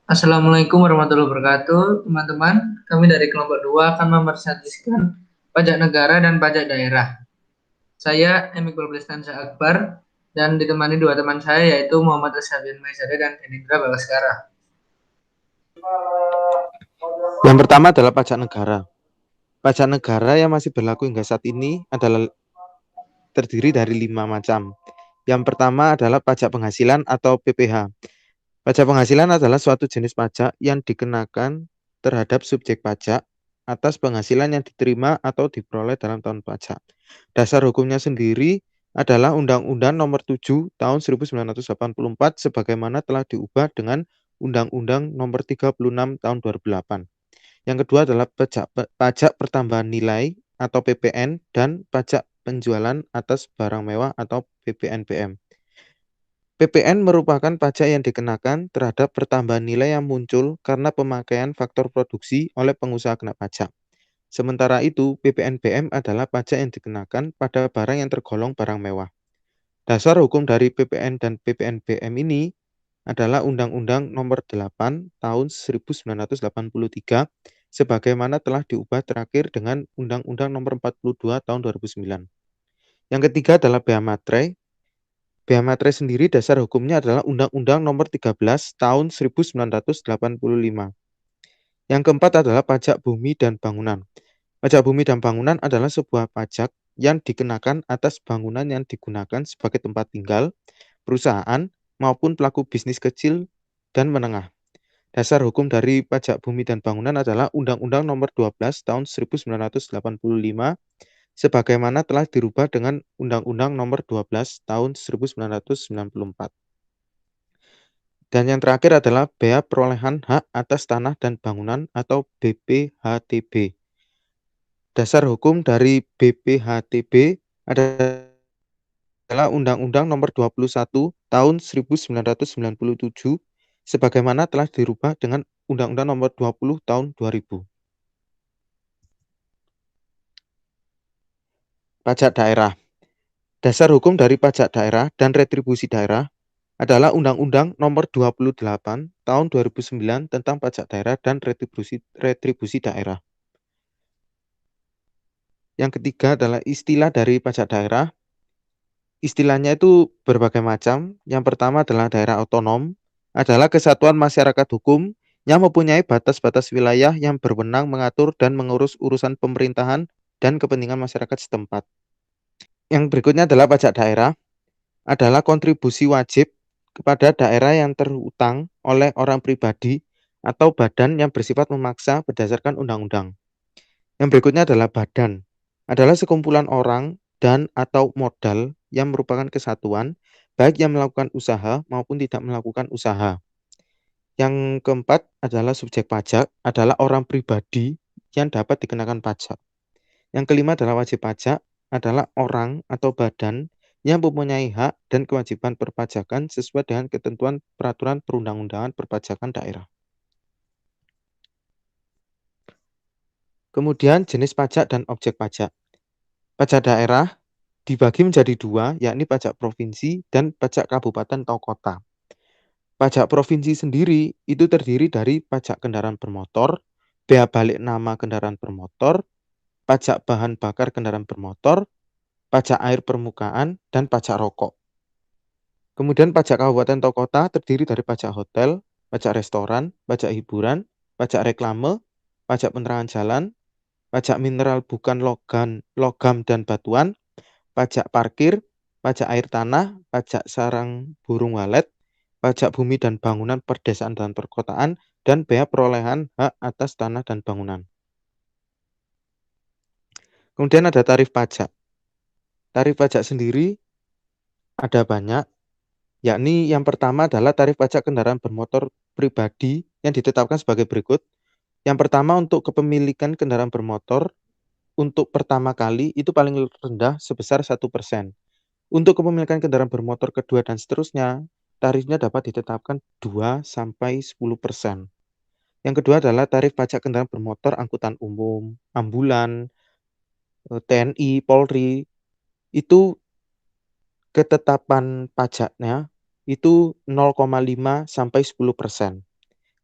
Assalamualaikum warahmatullahi wabarakatuh, teman-teman. Kami dari kelompok 2 akan mempresentasikan pajak negara dan pajak daerah. Saya Emikul Blistansa Akbar dan ditemani dua teman saya yaitu Muhammad Asyadin Maizadeh dan Denindra Bagaskara. Yang pertama adalah pajak negara. Pajak negara yang masih berlaku hingga saat ini adalah terdiri dari 5 macam. Yang pertama adalah pajak penghasilan atau PPh. Pajak penghasilan adalah suatu jenis pajak yang dikenakan terhadap subjek pajak atas penghasilan yang diterima atau diperoleh dalam tahun pajak. Dasar hukumnya sendiri adalah Undang-Undang Nomor 7 Tahun 1984 sebagaimana telah diubah dengan Undang-Undang Nomor 36 Tahun 2008. Yang kedua adalah pajak pertambahan nilai atau PPN dan pajak penjualan atas barang mewah atau PPNBM. PPN merupakan pajak yang dikenakan terhadap pertambahan nilai yang muncul karena pemakaian faktor produksi oleh pengusaha kena pajak. Sementara itu, PPNBM adalah pajak yang dikenakan pada barang yang tergolong barang mewah. Dasar hukum dari PPN dan PPNBM ini adalah Undang-Undang Nomor 8 Tahun 1983 sebagaimana telah diubah terakhir dengan Undang-Undang Nomor 42 Tahun 2009. Yang ketiga adalah bea materai. Bea materai sendiri dasar hukumnya adalah Undang-Undang Nomor 13 Tahun 1985. Yang keempat adalah pajak bumi dan bangunan. Pajak bumi dan bangunan adalah sebuah pajak yang dikenakan atas bangunan yang digunakan sebagai tempat tinggal, perusahaan, maupun pelaku bisnis kecil dan menengah. Dasar hukum dari pajak bumi dan bangunan adalah Undang-Undang Nomor 12 Tahun 1985 sebagaimana telah dirubah dengan Undang-Undang Nomor 12 Tahun 1994. Dan yang terakhir adalah bea perolehan hak atas tanah dan bangunan atau BPHTB. Dasar hukum dari BPHTB adalah Undang-Undang Nomor 21 Tahun 1997 sebagaimana telah dirubah dengan Undang-Undang Nomor 20 Tahun 2000. Pajak daerah. Dasar hukum dari pajak daerah dan retribusi daerah adalah Undang-Undang Nomor 28 Tahun 2009 tentang pajak daerah dan retribusi daerah. Yang ketiga adalah istilah dari pajak daerah. Istilahnya itu berbagai macam. Yang pertama adalah daerah otonom, adalah kesatuan masyarakat hukum yang mempunyai batas-batas wilayah yang berwenang mengatur dan mengurus urusan pemerintahan dan kepentingan masyarakat setempat. Yang berikutnya adalah pajak daerah, adalah kontribusi wajib kepada daerah yang terutang oleh orang pribadi atau badan yang bersifat memaksa berdasarkan undang-undang. Yang berikutnya adalah badan, adalah sekumpulan orang dan atau modal yang merupakan kesatuan, baik yang melakukan usaha maupun tidak melakukan usaha. Yang keempat adalah subjek pajak, adalah orang pribadi yang dapat dikenakan pajak. Yang kelima adalah wajib pajak, adalah orang atau badan yang mempunyai hak dan kewajiban perpajakan sesuai dengan ketentuan peraturan perundang-undangan perpajakan daerah. Kemudian jenis pajak dan objek pajak. Pajak daerah dibagi menjadi dua, yakni pajak provinsi dan pajak kabupaten atau kota. Pajak provinsi sendiri itu terdiri dari pajak kendaraan bermotor, bea balik nama kendaraan bermotor, pajak bahan bakar kendaraan bermotor, pajak air permukaan, dan pajak rokok. Kemudian pajak kabupaten atau kota terdiri dari pajak hotel, pajak restoran, pajak hiburan, pajak reklame, pajak penerangan jalan, pajak mineral bukan logam dan batuan, pajak parkir, pajak air tanah, pajak sarang burung walet, pajak bumi dan bangunan perdesaan dan perkotaan, dan bea perolehan hak atas tanah dan bangunan. Kemudian ada tarif pajak. Tarif pajak sendiri ada banyak, yakni yang pertama adalah tarif pajak kendaraan bermotor pribadi yang ditetapkan sebagai berikut. Yang pertama untuk kepemilikan kendaraan bermotor untuk pertama kali itu paling rendah sebesar 1%. Untuk kepemilikan kendaraan bermotor kedua dan seterusnya, tarifnya dapat ditetapkan 2 sampai 10%. Yang kedua adalah tarif pajak kendaraan bermotor angkutan umum, ambulan, TNI, Polri, itu ketetapan pajaknya itu 0,5 sampai 10%.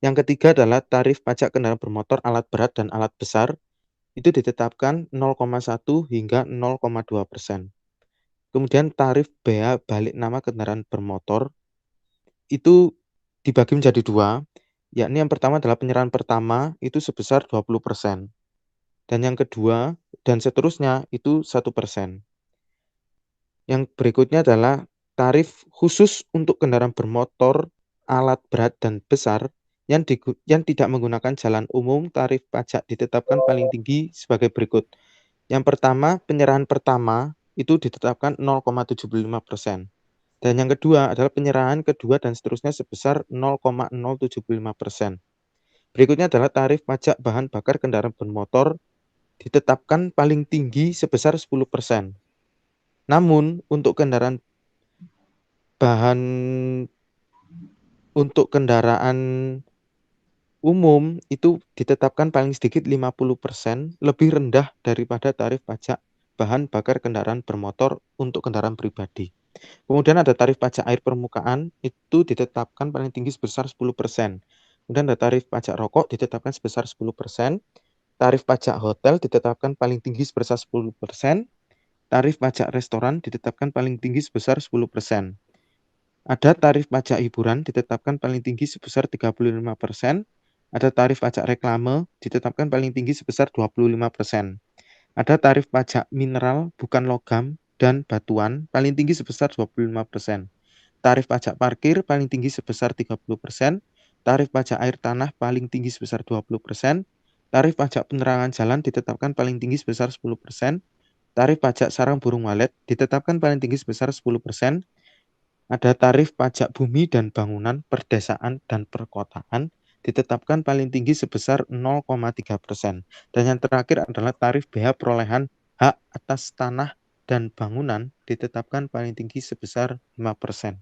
Yang ketiga adalah tarif pajak kendaraan bermotor, alat berat, dan alat besar. Itu ditetapkan 0,1 hingga 0,2%. Kemudian tarif bea balik nama kendaraan bermotor itu dibagi menjadi dua, yakni yang pertama adalah penyerahan pertama itu sebesar 20%. Dan yang kedua dan seterusnya itu 1%. Yang berikutnya adalah tarif khusus untuk kendaraan bermotor, alat berat, dan besar yang tidak menggunakan jalan umum. Tarif pajak ditetapkan paling tinggi sebagai berikut. Yang pertama, penyerahan pertama itu ditetapkan 0,75%. Dan yang kedua adalah penyerahan kedua dan seterusnya sebesar 0,075%. Berikutnya adalah tarif pajak bahan bakar kendaraan bermotor ditetapkan paling tinggi sebesar 10%. Namun untuk bahan kendaraan umum itu ditetapkan paling sedikit 50% lebih rendah daripada tarif pajak bahan bakar kendaraan bermotor untuk kendaraan pribadi. Kemudian ada tarif pajak air permukaan itu ditetapkan paling tinggi sebesar 10%. Kemudian ada tarif pajak rokok ditetapkan sebesar 10%. Tarif pajak hotel ditetapkan paling tinggi sebesar 10%. Tarif pajak restoran ditetapkan paling tinggi sebesar 10%. Ada tarif pajak hiburan ditetapkan paling tinggi sebesar 35%. Ada tarif pajak reklame ditetapkan paling tinggi sebesar 25%. Ada tarif pajak mineral bukan logam dan batuan paling tinggi sebesar 25%. Tarif pajak parkir paling tinggi sebesar 30%. Tarif pajak air tanah paling tinggi sebesar 20%. Tarif pajak penerangan jalan ditetapkan paling tinggi sebesar 10%. Tarif pajak sarang burung walet ditetapkan paling tinggi sebesar 10%. Ada tarif pajak bumi dan bangunan, perdesaan, dan perkotaan ditetapkan paling tinggi sebesar 0,3%. Dan yang terakhir adalah tarif bea perolehan hak atas tanah dan bangunan ditetapkan paling tinggi sebesar 5%.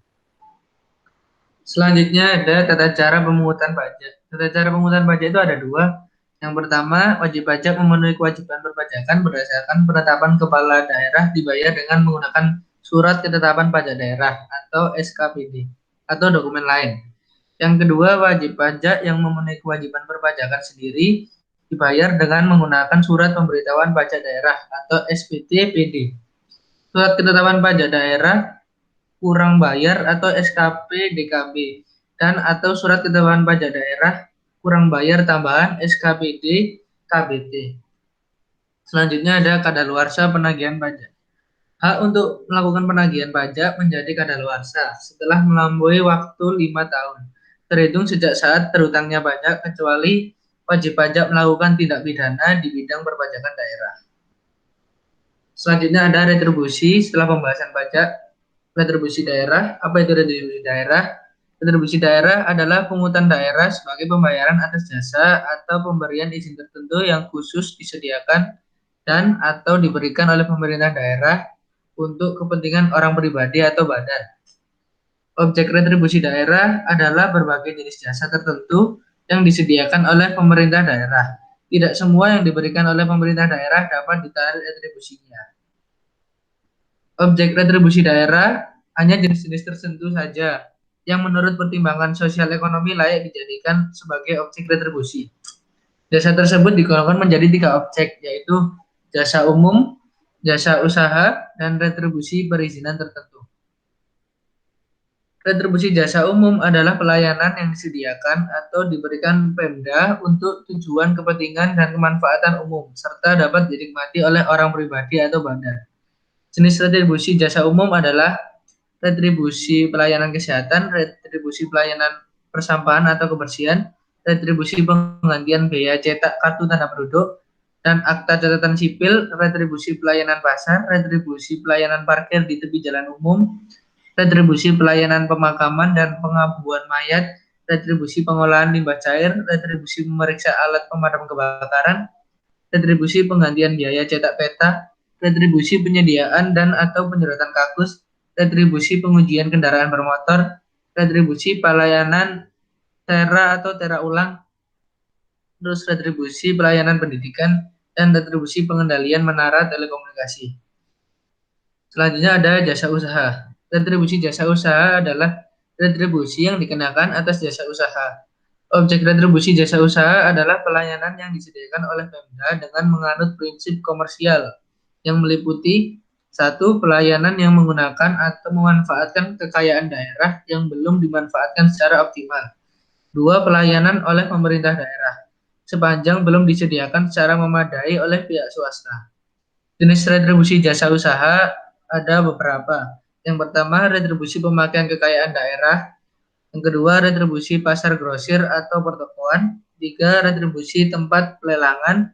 Selanjutnya ada tata cara pemungutan pajak. Tata cara pemungutan pajak itu ada dua. Yang pertama, wajib pajak memenuhi kewajiban perpajakan berdasarkan penetapan kepala daerah dibayar dengan menggunakan surat ketetapan pajak daerah atau SKPD atau dokumen lain. Yang kedua, wajib pajak yang memenuhi kewajiban perpajakan sendiri dibayar dengan menggunakan surat pemberitahuan pajak daerah atau SPT-PD. Surat ketetapan pajak daerah kurang bayar atau SKP DKB dan atau surat ketetapan pajak daerah kurang bayar tambahan SKPD KBT. Selanjutnya ada kadaluarsa penagihan pajak. Hak untuk melakukan penagihan pajak menjadi kadaluarsa setelah melampaui waktu 5 tahun terhitung sejak saat terhutangnya pajak kecuali wajib pajak melakukan tindak pidana di bidang perpajakan daerah. Selanjutnya ada retribusi setelah pembahasan pajak. Retribusi daerah. Apa itu retribusi daerah? Retribusi daerah adalah pungutan daerah sebagai pembayaran atas jasa atau pemberian izin tertentu yang khusus disediakan dan atau diberikan oleh pemerintah daerah untuk kepentingan orang pribadi atau badan. Objek retribusi daerah adalah berbagai jenis jasa tertentu yang disediakan oleh pemerintah daerah. Tidak semua yang diberikan oleh pemerintah daerah dapat ditarik retribusinya. Objek retribusi daerah hanya jenis-jenis tertentu saja yang menurut pertimbangan sosial ekonomi layak dijadikan sebagai objek retribusi. Jasa tersebut digolongkan menjadi 3 objek, yaitu jasa umum, jasa usaha, dan retribusi perizinan tertentu. Retribusi jasa umum adalah pelayanan yang disediakan atau diberikan Pemda untuk tujuan kepentingan dan kemanfaatan umum, serta dapat dinikmati oleh orang pribadi atau badan. Jenis retribusi jasa umum adalah retribusi pelayanan kesehatan, retribusi pelayanan persampahan atau kebersihan, retribusi penggantian biaya cetak kartu tanda penduduk dan akta catatan sipil, retribusi pelayanan pasar, retribusi pelayanan parkir di tepi jalan umum, retribusi pelayanan pemakaman dan pengabuan mayat, retribusi pengolahan limbah cair, retribusi memeriksa alat pemadam kebakaran, retribusi penggantian biaya cetak peta, retribusi penyediaan dan atau penyedotan kakus, retribusi pengujian kendaraan bermotor, retribusi pelayanan tera atau tera ulang, terus retribusi pelayanan pendidikan, dan retribusi pengendalian menara telekomunikasi. Selanjutnya ada jasa usaha. Retribusi jasa usaha adalah retribusi yang dikenakan atas jasa usaha. Objek retribusi jasa usaha adalah pelayanan yang disediakan oleh Pemda dengan menganut prinsip komersial yang meliputi satu, pelayanan yang menggunakan atau memanfaatkan kekayaan daerah yang belum dimanfaatkan secara optimal. Dua, pelayanan oleh pemerintah daerah sepanjang belum disediakan secara memadai oleh pihak swasta. Jenis retribusi jasa usaha ada beberapa. Yang pertama, retribusi pemakaian kekayaan daerah. Yang kedua, retribusi pasar grosir atau pertokoan. Tiga, retribusi tempat pelelangan.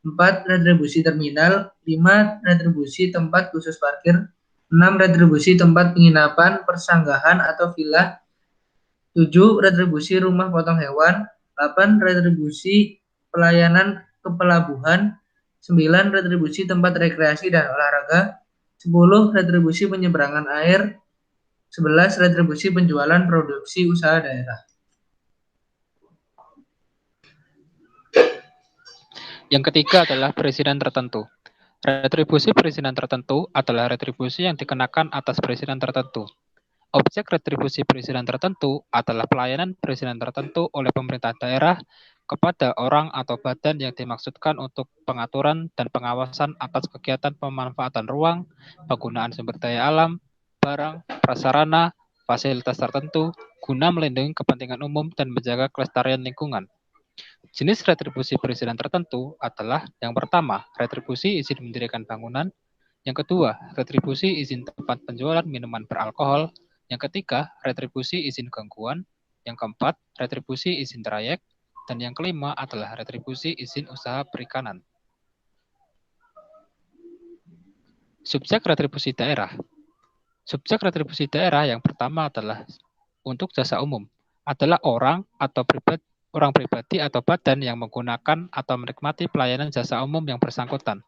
Empat, retribusi terminal. Lima, retribusi tempat khusus parkir. Enam, retribusi tempat penginapan, persanggahan atau villa. Tujuh, retribusi rumah potong hewan. Delapan, retribusi pelayanan ke pelabuhan. Sembilan, retribusi tempat rekreasi dan olahraga. 10, retribusi penyeberangan air. 11, retribusi penjualan produksi usaha daerah. Yang ketiga adalah perizinan tertentu. Retribusi perizinan tertentu adalah retribusi yang dikenakan atas perizinan tertentu. Objek retribusi perizinan tertentu adalah pelayanan perizinan tertentu oleh pemerintah daerah kepada orang atau badan yang dimaksudkan untuk pengaturan dan pengawasan atas kegiatan pemanfaatan ruang, penggunaan sumber daya alam, barang, prasarana, fasilitas tertentu, guna melindungi kepentingan umum dan menjaga kelestarian lingkungan. Jenis retribusi perizinan tertentu adalah yang pertama, retribusi izin mendirikan bangunan, yang kedua, retribusi izin tempat penjualan minuman beralkohol, yang ketiga, retribusi izin gangguan, yang keempat, retribusi izin trayek, dan yang kelima adalah retribusi izin usaha perikanan. Subjek retribusi daerah. Subjek retribusi daerah yang pertama adalah untuk jasa umum, adalah orang pribadi atau badan yang menggunakan atau menikmati pelayanan jasa umum yang bersangkutan.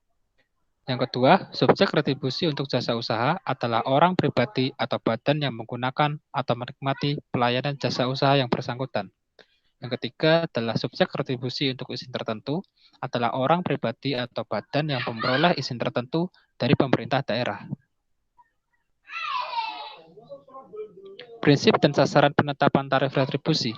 Yang kedua, subjek retribusi untuk jasa usaha adalah orang pribadi atau badan yang menggunakan atau menikmati pelayanan jasa usaha yang bersangkutan. Yang ketiga adalah subjek retribusi untuk izin tertentu adalah orang pribadi atau badan yang memperoleh izin tertentu dari pemerintah daerah. Prinsip dan sasaran penetapan tarif retribusi.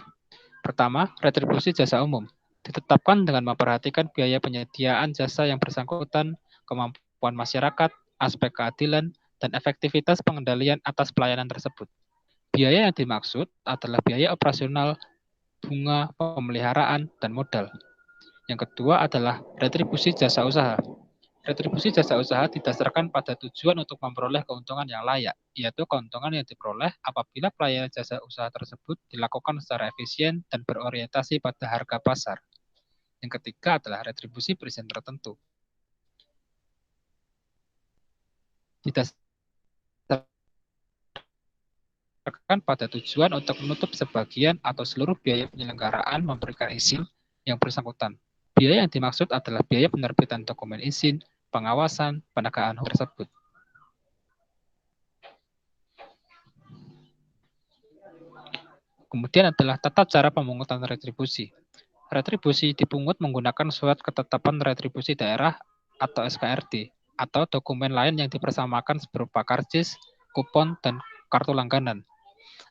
Pertama, retribusi jasa umum ditetapkan dengan memperhatikan biaya penyediaan jasa yang bersangkutan, kemampuan masyarakat, aspek keadilan, dan efektivitas pengendalian atas pelayanan tersebut. Biaya yang dimaksud adalah biaya operasional, bunga, pemeliharaan, dan modal. Yang kedua adalah retribusi jasa usaha. Retribusi jasa usaha didasarkan pada tujuan untuk memperoleh keuntungan yang layak, yaitu keuntungan yang diperoleh apabila pelayanan jasa usaha tersebut dilakukan secara efisien dan berorientasi pada harga pasar. Yang ketiga adalah retribusi perizinan tertentu. Didasarkan pada tujuan untuk menutup sebagian atau seluruh biaya penyelenggaraan memberikan izin yang bersangkutan. Biaya yang dimaksud adalah biaya penerbitan dokumen izin, pengawasan, penegakan hukum tersebut. Kemudian adalah tata cara pemungutan retribusi. Retribusi dipungut menggunakan surat ketetapan retribusi daerah atau SKRD, atau dokumen lain yang dipersamakan berupa karcis, kupon, dan kartu langganan.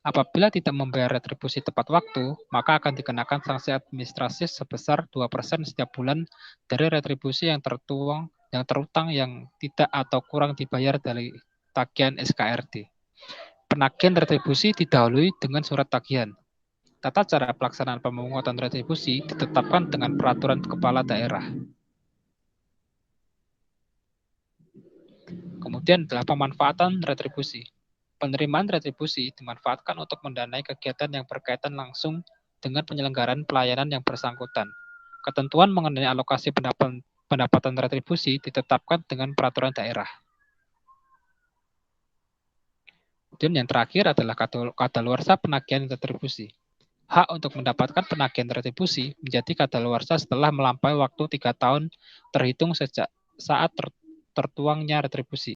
Apabila tidak membayar retribusi tepat waktu, maka akan dikenakan sanksi administratif sebesar 2% setiap bulan dari retribusi yang terutang yang tidak atau kurang dibayar dari tagihan SKRD. Penagihan retribusi didahului dengan surat tagihan. Tata cara pelaksanaan pemungutan retribusi ditetapkan dengan peraturan kepala daerah. Kemudian adalah pemanfaatan retribusi. Penerimaan retribusi dimanfaatkan untuk mendanai kegiatan yang berkaitan langsung dengan penyelenggaraan pelayanan yang bersangkutan. Ketentuan mengenai alokasi pendapatan retribusi ditetapkan dengan peraturan daerah. Kemudian yang terakhir adalah kadaluarsa penagihan retribusi. Hak untuk mendapatkan penagihan retribusi menjadi kadaluarsa setelah melampaui waktu 3 tahun terhitung sejak saat tertuangnya retribusi.